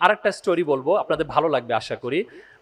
আরেকটা স্টোরি বলবো, আপনাদের ভালো লাগবে আশা করি।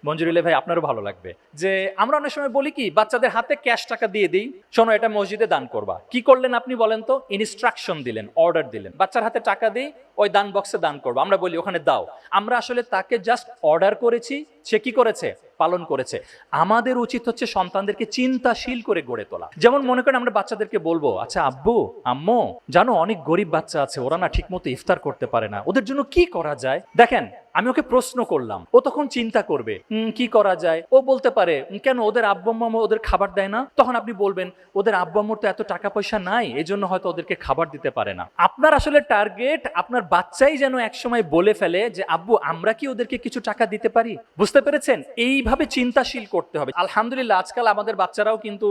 মঞ্জুরুল ভাই আপনারও ভালো লাগবে। যে আমরা অনেক সময় বলি কি, বাচ্চাদের হাতে ক্যাশ টাকা দিয়ে দিই, শোনো এটা মসজিদে দান করবা। কি করলেন আপনি বলেন তো? ইনস্ট্রাকশন দিলেন, অর্ডার দিলেন, বাচ্চার হাতে টাকা দিই ওই দান বক্সে দান করবো। আমরা বলি ওখানে দাও। আমরা আসলে তাকে জাস্ট অর্ডার করেছি, সে কি করেছে? পালন করেছে। আমাদের উচিত হচ্ছে সন্তানদেরকে চিন্তাশীল করে গড়ে তোলা। যেমন মনে করেন আমরা বাচ্চাদেরকে বলবো, আচ্ছা আব্বু আম্মু জানো অনেক গরিব বাচ্চা আছে, ওরা না ঠিক মতো ইফতার করতে পারে না, ওদের জন্য কি করা যায়? দেখেন আমি ওকে প্রশ্ন করলাম, ও তখন চিন্তা করবে কি করা যায়। ও বলতে পারে কেন ওদের আব্বু আম্মু ওদের খাবার দেয় না? তখন আপনি বলবেন ওদের আব্বু আম্মুর তো এত টাকা পয়সা নাই, এই জন্য হয়তো ওদেরকে খাবার দিতে পারে না। আপনার আসলে টার্গেট আপনার বাচ্চাই যেন একসময় বলে ফেলে যে আব্বু আমরা কি ওদেরকে কিছু টাকা দিতে পারি। বুঝতে পেরেছেন? এইভাবে চিন্তাশীল করতে হবে। আলহামদুলিল্লাহ আজকাল আমাদের বাচ্চারাও কিন্তু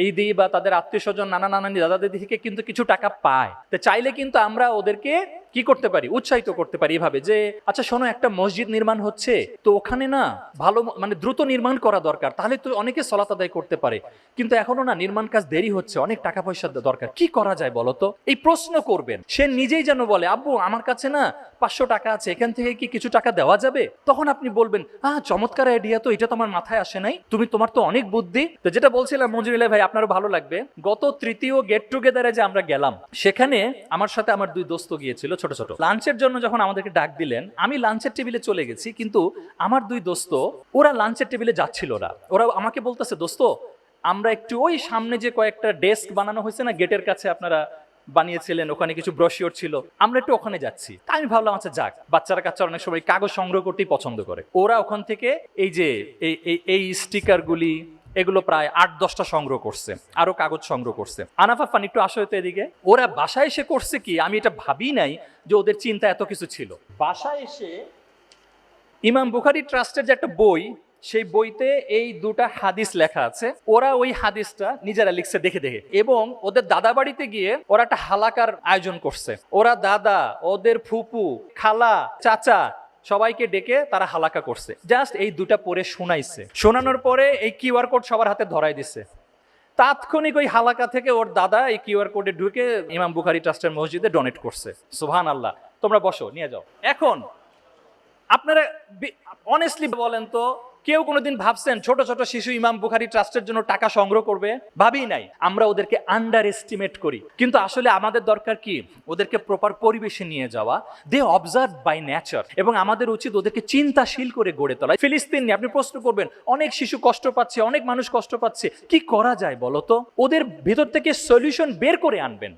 ঈদি বা তাদের আত্মীয় স্বজন নানা নানানি দাদা দাদি থেকে কিন্তু কিছু টাকা পায়। তো চাইলে কিন্তু আমরা ওদেরকে কি করতে পারি? উৎসাহিত করতে পারি এভাবে যে আচ্ছা শোনো একটা মসজিদ নির্মাণ হচ্ছে, তো ওখানে না ভালো মানে দ্রুত নির্মাণ করা দরকার, তাহলে তো অনেকে সালাত আদায় করতে পারে, কিন্তু এখনো না নির্মাণ কাজ দেরি হচ্ছে, অনেক টাকা পয়সা দরকার, কি করা যায় বলো তো? এই প্রশ্ন করবেন। সে নিজেই যেন বলে আব্বু আমার কাছে না 500 টাকা আছে, এখান থেকে কি কিছু টাকা দেওয়া যাবে? তখন আপনি বলবেন চমৎকার আইডিয়া, তো এটা তো আমার মাথায় আসে নাই, তোমার তো অনেক বুদ্ধি। তো যেটা বলছিলাম মঞ্জুরুল ভাই আপনারও ভালো লাগবে, গত তৃতীয় গেট টুগেদারে যে আমরা গেলাম, সেখানে আমার সাথে আমার 2 দোস্ত গিয়েছিল ছোট ছোট। লাঞ্চের জন্য যখন আমাদেরকে ডাক দিলেন, আমি লাঞ্চের টেবিলে চলে গেছি, কিন্তু আমার 2 দোস্ত ওরা লাঞ্চের টেবিলে যাচ্ছিল না। ওরা আমাকে বলতেছে দোস্ত আমরা একটু ওই সামনে যে কয়েকটা ডেস্ক বানানো হয়েছে না গেটের কাছে, আপনারা বানিয়েছিলেন, ওখানে কিছু ব্রশিওর ছিল, আমরা একটু ওখানে যাচ্ছি। আমি ভাবলাম আচ্ছা যাক, বাচ্চারা কাচ্চারা অনেক সময় কাগজ সংগ্রহ করতেই পছন্দ করে। ওরা ওখান থেকে এই যে এই স্টিকার গুলি এগুলো প্রায় 8-10টা সংগ্রহ করছে, আরো কাগজ সংগ্রহ করছে। আনাফা ফান একটু আসো তো এদিকে। ওরা বাসায় এসে করছে কি, আমি এটা ভাবি নাই যে ওদের চিন্তা এত কিছু ছিল। বাসায় এসে ইমাম বুখারী ট্রাস্টের যে একটা বই, সেই বইতে এই 2টা হাদিস লেখা আছে। ওরা ওই হাদিসটা নিজেরা লিখছে দেখে দেখে, এবং ওদের দাদা বাড়িতে গিয়ে ওরা একটা হালাকার আয়োজন করছে। ওরা দাদা, ওদের ফুপু, খালা, চাচা সবাইকে ডেকে তারা হালাকা করছে, জাস্ট এই 2টা পড়ে শোনাইছে। শোনানোর পরে এই কিউআর কোড সবার হাতে ধরাই দিছে। তাৎক্ষণিক ওই হালাকা থেকে ওর দাদা এই কিউআর কোডে ঢুকে ইমাম বুখারী ট্রাস্টের মসজিদে ডোনেট করছে। সুবহানাল্লাহ। তোমরা বসো, নিয়ে যাও। এখন আপনারা অনেস্টলি বলেন তো, কেউ কোনোদিন ভাবছেন ছোট ছোট শিশু ইমাম বুখারী ট্রাস্টের জন্য টাকা সংগ্রহ করবে? ভাবি নাই। আমরা ওদেরকে আন্ডার এস্টিমেট করি, কিন্তু আসলে আমাদের দরকার কি, ওদেরকে প্রপার পরিবেশে নিয়ে যাওয়া। দে অবজার্ভ বাই নেচার, এবং আমাদের উচিত ওদেরকে চিন্তাশীল করে গড়ে তোলা। ফিলিস্তিন নিয়ে আপনি প্রশ্ন করবেন, অনেক শিশু কষ্ট পাচ্ছে, অনেক মানুষ কষ্ট পাচ্ছে, কি করা যায় বলো তো? ওদের ভেতর থেকে সলিউশন বের করে আনবেন।